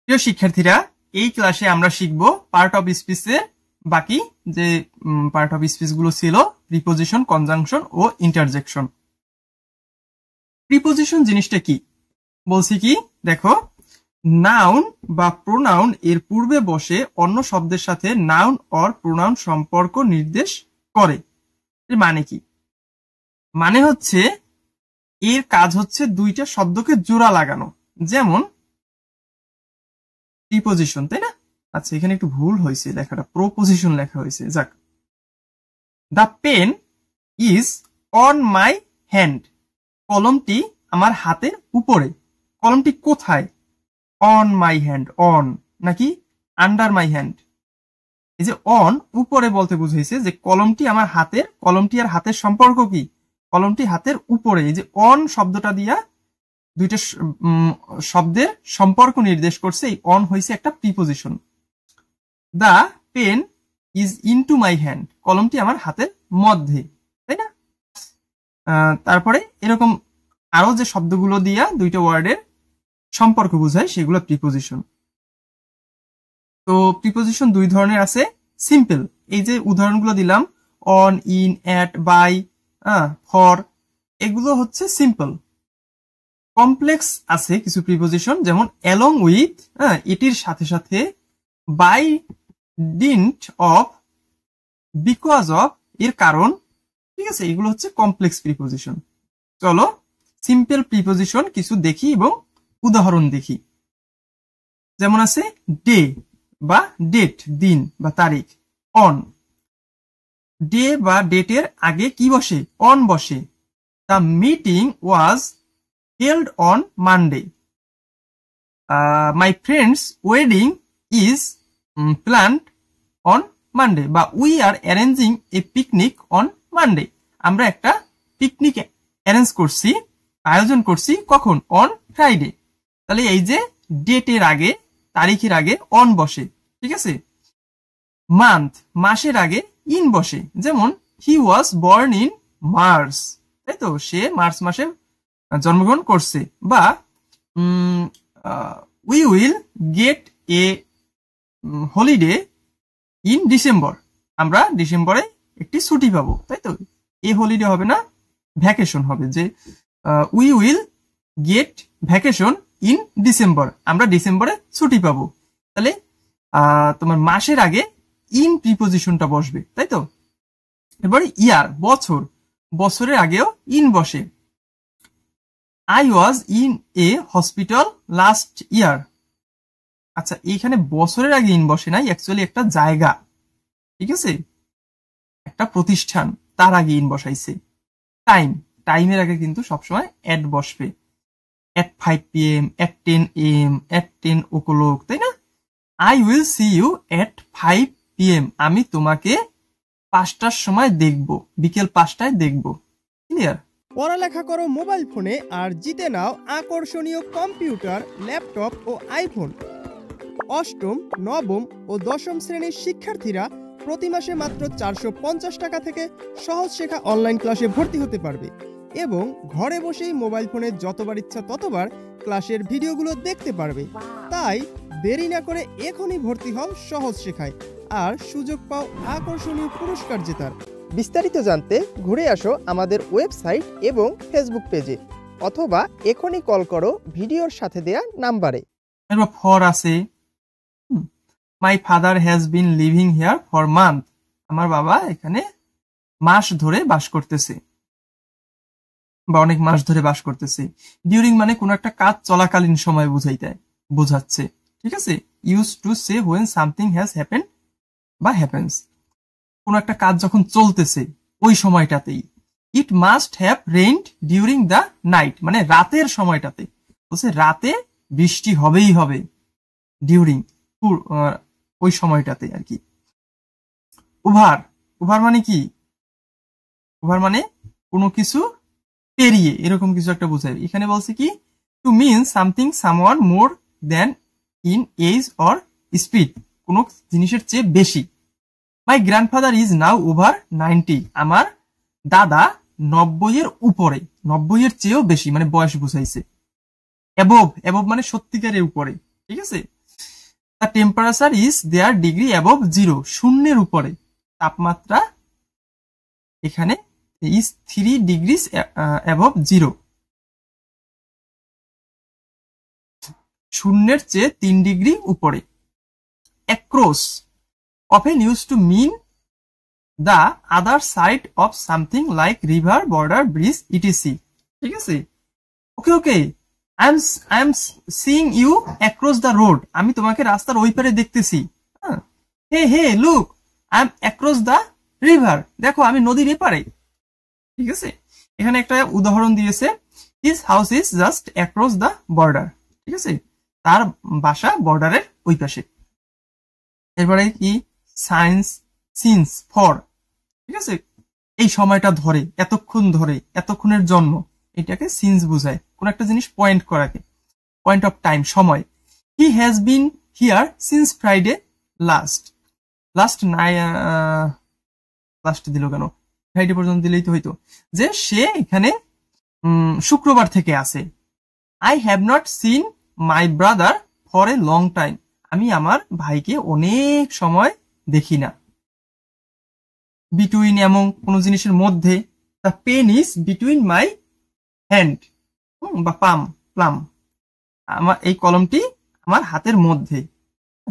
প্রিয় শিক্ষার্থীরা, এই ক্লাসে আমরা শিখব পার্ট অফ স্পিচের বাকি যে পার্ট অফ স্পিচ গুলো ছিল, প্রিপোজিশন, কনজাংশন ও ইন্টারজেকশন। প্রিপোজিশন জিনিসটা কি বলছি কি, দেখো, নাউন বা প্রোনাউন এর পূর্বে বসে অন্য শব্দের সাথে নাউন অর প্রোনাউন সম্পর্ক নির্দেশ করে। এর মানে কি? মানে হচ্ছে এর কাজ হচ্ছে দুইটা শব্দকে জোড়া লাগানো, যেমন প্রিপোজিশন, তাই না? আচ্ছা, এখানে একটু ভুল হয়েছে, লেখাটা প্রপোজিশন লেখা হয়েছে। যাক, the pen is on my hand. কলমটি আমার হাতের উপরে। কলমটি কোথায়? On my hand. অন নাকি আন্ডার মাই হ্যান্ড? এই যে অন, উপরে বলতে বুঝাইছে যে কলমটি আমার হাতের। কলমটি আর হাতের সম্পর্ক কি? কলমটি হাতের উপরে। এই যে অন শব্দটা দিয়া দুইটা শব্দের সম্পর্ক নির্দেশ করছে। এই অন হয়েছে একটা preposition. The pen is into my hand. কলমটি আমার হাতের মধ্যে, তাই না? তারপরে এরকম আরো যে শব্দগুলো দিয়া দুইটা ওয়ার্ডের সম্পর্ক বোঝায় সেগুলো প্রিপোজিশন। তো প্রিপোজিশন দুই ধরনের আছে। সিম্পল, এই যে উদাহরণগুলো দিলাম, on, in, at, by, for, এগুলো হচ্ছে সিম্পল। কমপ্লেক্স আছে কিছু প্রিপোজিশন, যেমন অ্যালং উইথ, এটির সাথে সাথে, by dint of, because of, এর কারণ, ঠিক আছে? এগুলো হচ্ছে কমপ্লেক্স প্রিপোজিশন। চলো সিম্পল প্রিপোজিশন কিছু দেখি এবং উদাহরণ দেখি। যেমন আছে ডে বা ডেট, দিন বা তারিখ। অন, ডে বা ডেটের আগে কি বসে? অন বসে। The meeting was held on Monday. My friend's wedding is planned on Monday, বা we are arranging a picnic on Monday. আমরা একটা পিকনিক অ্যারেঞ্জ করছি, আয়োজন করছি, কখন? On Friday. তাহলে এই যে ডেটের আগে, তারিখের আগে অন বসে, ঠিক আছে? মান্থ, মাসের আগে ইন বসে। যেমন হি ওয়াজ বর্ন ইন মার্চ, তাই তো? সে মার্চ মাসে জন্মগ্রহণ করছে। বা we will get a holiday in December. আমরা ডিসেম্বরে একটি ছুটি পাবো, তাই তো? এ হলিডে হবে না, ভ্যাকেশন হবে। যে we will get vacation in December, আমরা ডিসেম্বরে ছুটি পাবো। তাহলে তোমার মাসের আগে ইন প্রিপোজিশনটা বসবে, তাই তো? এরপরে ইয়ার, বছর, বছরের আগেও ইন বসে। I was in a hospital last year. আচ্ছা, এইখানে বছরের আগে ইন বসে নাই, অ্যাকচুয়ালি একটা জায়গা, ঠিক আছে? একটা প্রতিষ্ঠান, তার আগে ইন বসাইছে। টাইম, টাইমের আগে কিন্তু সবসময় অ্যাট বসবে। at 5 PM, at 10 AM, at 10 o'clock, তাই না? I will see you at 5 PM. আমি তোমাকে 5টার সময় দেখব, বিকেল 5টায় দেখব। ক্লিয়ার? পড়ালেখা করো মোবাইল ফোনে আর জিতে নাও আকর্ষণীয় কম্পিউটার, ল্যাপটপ ও আইফোন। অষ্টম, নবম ও দশম শ্রেণীর শিক্ষার্থীরা প্রতি মাসে মাত্র 450 টাকা থেকে সহজ শেখা অনলাইন ক্লাসে ভর্তি হতে পারবে এবং ঘরে বসেই মোবাইল ফোনে যতবার ইচ্ছা ততবার ক্লাসের ভিডিওগুলো দেখতে পারবে। তাই দেরি না করে এখনই ভর্তি হও সহজ শেখায় আর সুযোগ পাও আকর্ষণীয় পুরস্কার জেতার। বিস্তারিত জানতে ঘুরে আসো আমাদের ওয়েবসাইট এবং ফেসবুক পেজে, অথবা এখনই কল করো ভিডিওর সাথে দেয়া নাম্বারে। এরপর ফর আছে। My father has been living here for month. আমার বাবা এখানে মাস ধরে বাস করতেছে, বা অনেক মাস ধরে বাস করতেছে। ডিউরিং মানে কোন একটা কাজ চলাকালীন সময় বোঝাচ্ছে, ঠিক আছে? Use to say when something has happened বা হ্যাপেন্স। কোন একটা কাজ যখন চলতেছে ওই সময়টাতেই। It must have rained during the night, মানে রাতের সময়টাতে। বলছে রাতে বৃষ্টি হবেই হবে, ডিউরিং, ওই সময়টাতে আর কি। ওভার, ওভার মানে কি? ওভার মানে কোনো কিছু পেরিয়ে, এরকম কিছু একটা বোঝায়। এখানে বলছে কি, to mean something someone more than in age or speed, কোন জিনিসের চেয়ে বেশি। My grandfather is now over 90। আমার দাদা 90-এর উপরে, 90-এর চেয়েও বেশি, মানে বয়স বুঝাইছে। অ্যাবভ, অ্যাবভ মানে সত্যিকারের উপরে, ঠিক আছে? The temperature is there degree above 0, শূন্যের উপরে তাপমাত্রা এখানে ইজ 3 ডিগ্রিজ অ্যাবভ 0, শূন্যের চেয়ে 3 ডিগ্রি উপরে। Across often used to mean the other side of something like river, border, bridge, etc. ঠিক আছে? ওকে I am seeing you across the road. আমি তোমাকে রাস্তার ওই পারে দেখতেছি। হে look, I am across the river. দেখো আমি নদীর এপারে। ঠিক আছে? এখানে একটা উদাহরণ দিয়েছে, his house is just across the border. ঠিক আছে? তার বাসা বর্ডারের ওই পাশে। এরপরে কি সায়েন্স সিন্স ফর, ঠিক আছে, এই সময়টা ধরে, এতক্ষণ ধরে, এতক্ষণের জন্য, এটাকে সিন্স বোঝায় কোন একটা জিনিস পয়েন্ট করাকে, পয়েন্ট অফ টাইম, সময়। He has been here since Friday last দিল কেন, ফ্রাইডে পর্যন্ত দিলেই তো হইতো, যে সে এখানে শুক্রবার থেকে আছে। I have not seen my brother for a long time, আমি আমার ভাইকে অনেক সময় দেখি না। বিটুইন এমন কোন জিনিসের মধ্যে, the pen is between my hand বা প্লাম, আমার এই কলমটি আমার হাতের মধ্যে।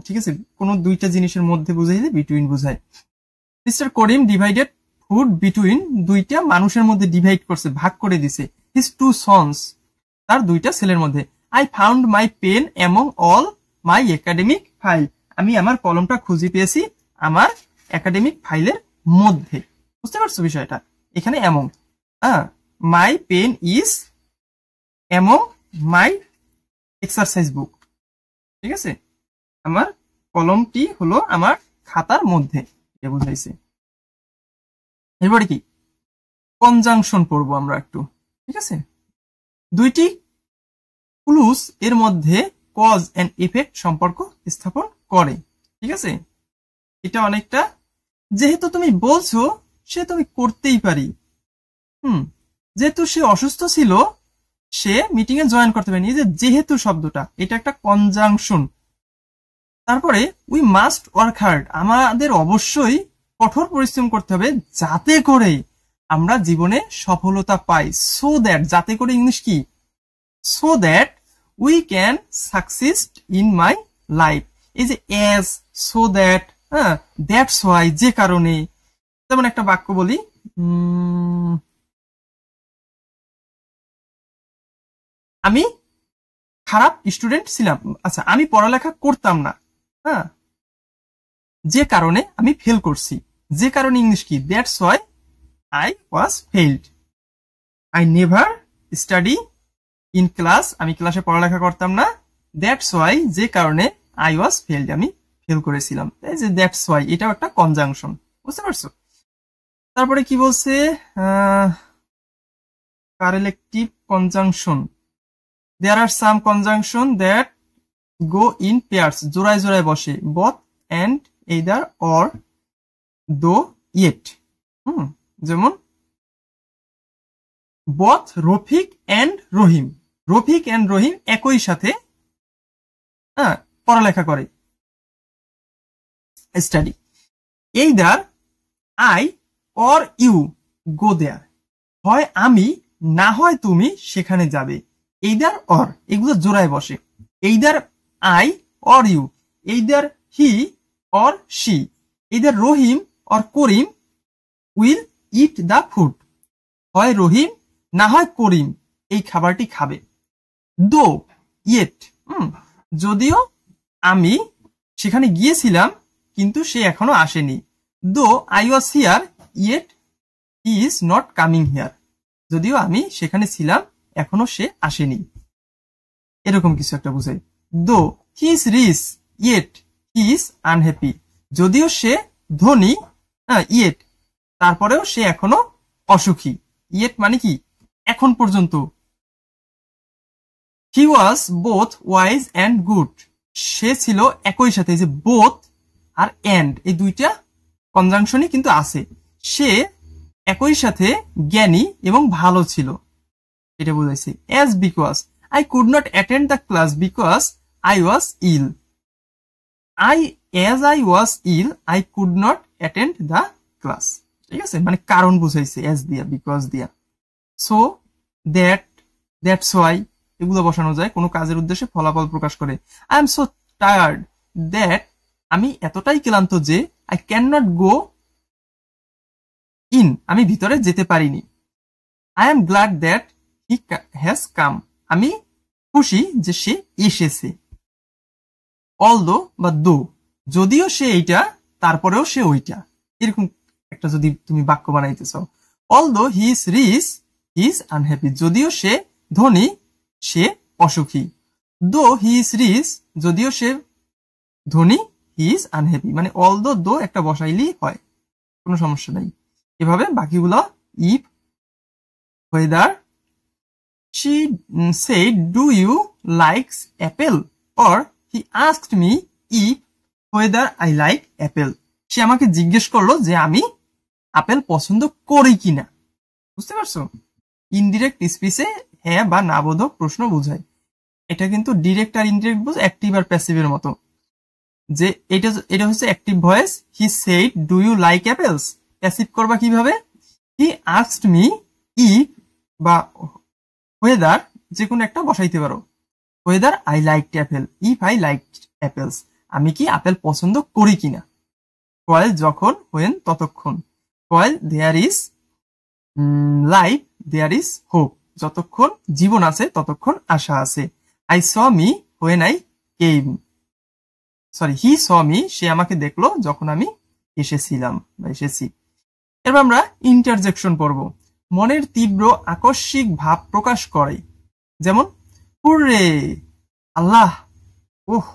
ঠিক আছে, কোন দুইটা জিনিসের মধ্যে বুঝাই যে বিটুইন বুঝায়। মিস্টার করিম ডিভাইডেড ফুড বিটুইন, দুইটা মানুষের মধ্যে ডিভাইড করছে, ভাগ করে দিছে। হিজ টু সন্স, তার দুইটা ছেলের মধ্যে। I found my pen among all my academic file, আমি আমার কলমটা খুঁজে পেয়েছি আমার একাডেমিক ফাইলের মধ্যে। বুঝতে পারছো বিষয়টা? এখানে among, my pen is among my exercise book. ঠিক আছে, আমার কলমটি হলো আমার খাতার মধ্যে, এটা বুঝাইছে। এরপরে কি কনজাংশন পড়বো আমরা একটু। ঠিক আছে, দুইটি ক্লুজ এর মধ্যে কজ এন্ড ইফেক্ট সম্পর্ক স্থাপন করে। ঠিক আছে, এটা অনেকটা, যেহেতু তুমি বলছো সে তুমি করতেই পারি। যেহেতু সে অসুস্থ ছিল সে মিটিং এ জয়েন করতে পারেনি, যে যেহেতু শব্দটা এটা একটা কনজাংশন। তারপরে উই মাস্ট ওয়ার্ক হার্ড, আমাদের অবশ্যই কঠোর পরিশ্রম করতে হবে যাতে করে আমরা জীবনে সফলতা পাই। সো দ্যাট, যাতে করে ইংলিশ কি, so that we can succeed in my life. এই যে as, so that, that's why, যে কারণে। যেমন একটা বাক্য বলি, আমি খারাপ স্টুডেন্ট ছিলাম, আচ্ছা আমি পড়ালেখা করতাম না, যে কারণে আমি ফেল করছি। যে কারণে ইংলিশ কি, that's why I was failed. I never study in class, আমি ক্লাসে পড়ালেখা করতাম না। দ্যাটস ওয়াই, যে কারণে আই ওয়াজ ফেইলড, আমি ফেল করেছিলাম। এই যে দ্যাটস ওয়াই, এটাও একটা কনজাংশন। বুঝতে পারছো? তারপরে কি বলছে, correlative conjunction. There are some conjunction that go in pairs, জোড়ায় জোড়ায় বসে। Both and either or though yet. যেমন both Rafiq and Rahim, Rafiq and Rahim একই সাথে পড়ালেখা করে, study. Either I or you go there, হয় আমি না হয় তুমি সেখানে যাবে। এইদার অর, এগুলো জোড়ায় বসে। Either I or you, either he or she, either Rahim or Karim will eat the food, হয় রহিম না হয় করিম এই খাবারটি খাবে। দো ইয়েট, যদিও আমি সেখানে গিয়েছিলাম কিন্তু সে এখনো আসেনি। Though I was here yet he is not coming here, যদিও আমি সেখানে ছিলাম এখনো সে আসেনি। এরকম কিছু একটা বুঝাই। Though he is rich yet he is unhappy, যদিও সে ধনী, ইয়েট তারপরেও সে এখনো অসুখী। ইয়েট মানে কি, এখন পর্যন্ত। He was both wise and good, সে ছিল একই সাথে, যে বোথ আর এন্ড এই দুইটা কনজাংশনই কিন্তু আছে। সে একই সাথে জ্ঞানী এবং ভালো ছিল, এটা বুঝাইছে। As because I could not attend the class because I was ill, as I was ill I could not attend the class, ঠিক আছে, মানে কারণ বুঝাইছে as দিয়া, because দিয়া। so that's why এগুলো বসানো যায়, কোনো কাজের উদ্দেশ্যে ফলাফল প্রকাশ করে। I am so tired that আমি এতটাই ক্লান্ত যে I cannot go in, আমি ভিতরে যেতে পারিনি। I am glad that he has come, আমি খুশি যে সে এসেছে। although বা though, যদিও সে এইটা তারপরেও সে ওইটা, এরকম একটা যদি তুমি বাক্য বানাইতে চাও। although he is rich he is unhappy, যদিও সে ধনী সে অসুখী। though he is rich, যদিও সে ধনী he is unhappy, মানে although একটা বসাইলেই হয়, কোনো সমস্যা নাই। এভাবে বাকিগুলো if, whether, she said do you like apple, or he asked me if whether I like apple, সে আমাকে জিজ্ঞেস করলো যে আমি আপেল পছন্দ করি কিনা। বুঝতে পারছো? ইনডিরেক্ট স্পিচে হ্যাঁ বা না বোধক প্রশ্ন বোঝায়। এটা কিন্তু ডিরেক্ট আর ইনডিরেক্ট বুঝ অ্যাক্টিভ আর প্যাসিভের মতো, যে এটা হচ্ছে active voice, he said do you like apples. Passive করবা কিভাবে? হি আস্কড মি ইফ বা ওয়েদার, যে কোনো একটা বসাইতে পারো। Whether I like apple, if I like apples, আমি কি আপেল পছন্দ করি কিনা। হোয়াইল যখন, হোয়েন ততক্ষণ। While there is life there is hope, যতক্ষণ জীবন আছে ততক্ষণ আশা আছে। I saw me when I came, sorry he saw me, সে আমাকে দেখলো যখন আমি এসেছিলাম বা এসেছি। এবার আমরা ইন্টারজেকশন পড়ব। মনের তীব্র আকস্মিক ভাব প্রকাশ করে, যেমন হুররে, আল্লাহ, ওহ,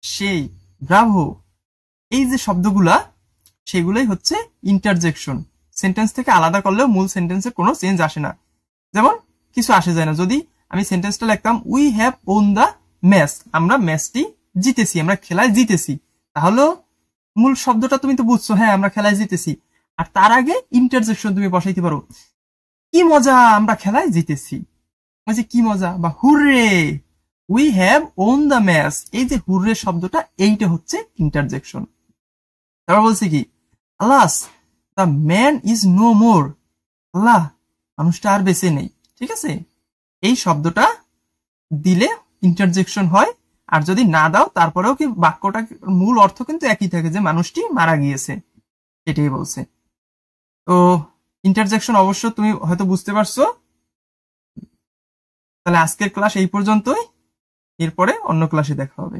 সেই, ব্রাভো, এই যে শব্দগুলা সেগুলোই হচ্ছে ইন্টারজেকশন। সেন্টেন্স থেকে আলাদা করলেও মূল সেন্টেন্সে কোনো চেঞ্জ আসে না, যেমন কিছু আসে যায় না। যদি আমি সেন্টেন্সটা লিখতাম we have won the match, আমরা ম্যাচটি জিতেছি, আমরা খেলায় জিতেছি, তাহলে মূল শব্দটা তুমি তো বুঝছো, হ্যাঁ আমরা খেলায় জিতেছি। আর তার আগে ইন্টারজেকশন তুমি বসাইতে পারো, কি মজা আমরা খেলায় জিতেছি, ওই যে কি মজা, বা hurray we have won the match, এই যে হুররে শব্দটা এইটা হচ্ছে ইন্টারজেকশন। তারপর বলছি কি alas the man is no more, Allah মানুষটা আর বেঁচে নেই, ঠিক আছে। এই শব্দটা দিলে ইন্টারজেকশন হয়, আর যদি না দাও তারপরেও কি বাক্যটা মূল অর্থ কিন্তু একই থাকে, যে মানুষটি মারা গিয়েছে, এটাই বলছে। তো ইন্টারজেকশন অবশ্য তুমি হয়তো বুঝতে পারছো। তাহলে আজকের ক্লাস এই পর্যন্তই, এরপরে অন্য ক্লাসে দেখা হবে।